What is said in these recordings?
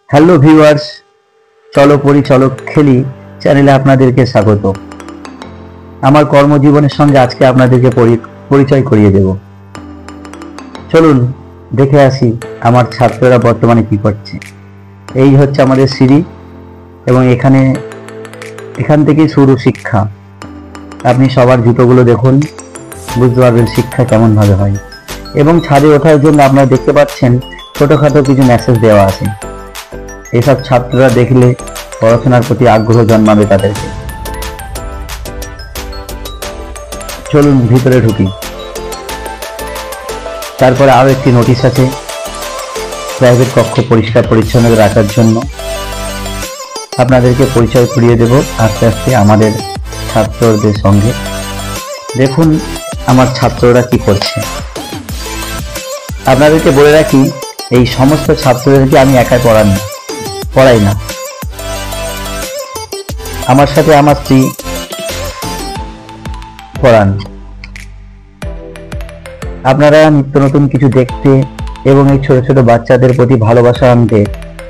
Hello viewers, চলো পড়ি চলো খেলি চ্যানেলে আপনাদেরকে স্বাগত। আমার কর্মজীবনের সঙ্গে আজকে আপনাদেরকে পরিচয় করিয়ে দেব। চলুন দেখে আসি আমার ছাত্ররা বর্তমানে কি করছে। এই হচ্ছে আমাদের সিঁড়ি এবং এখান থেকেই শুরু শিক্ষা। আপনি সবার জুতোগুলো দেখুন, বুঝতে পারবেন শিক্ষা কেমন ভাবে হয়। এবং ছাদে ওঠার জন্য আপনারা দেখতে পাচ্ছেন ছোটখাটো কিছু মেসেজ দেওয়া আছে। এসব ছাত্ররা দেখলে পড়াশোনার প্রতি আগ্রহ জন্মাবে তাদেরকে। চলুন ভিতরে ঢুকি। তারপরে আরো একটি নোটিশ আছে, প্রাইভেট কক্ষ পরিষ্কার পরিচ্ছন্ন রাখার জন্য। আপনাদেরকে পরিচয় করিয়ে দেব আস্তে আস্তে আমাদের ছাত্রদের সঙ্গে। দেখুন আমার ছাত্ররা কি করছে। আপনাদেরকে বলে রাখি, এই সমস্ত ছাত্রদেরকে আমি একাই পড়াই না, আমার সাথে আমার স্ত্রী পড়ান। আপনারা নিত্য নতুন কিছু দেখতে এবং এই ছোট ছোট বাচ্চাদের প্রতি ভালোবাসা আনতে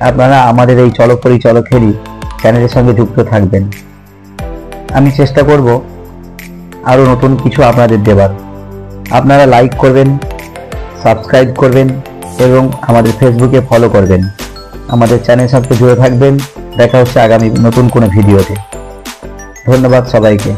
আপনারা আমাদের এই চলো পড়ি চলো খেলি চ্যানেলের সঙ্গে যুক্ত থাকবেন। আমি চেষ্টা করব আরো নতুন কিছু আপনাদের দেবার। আপনারা লাইক করবেন, সাবস্ক্রাইব করবেন এবং আমাদের ফেসবুকে ফলো করবেন। আমাদের চ্যানেলের সাথে জুড়ে থাকবেন। দেখা হচ্ছে আগামী নতুন কোনো ভিডিওতে। ধন্যবাদ সবাইকে।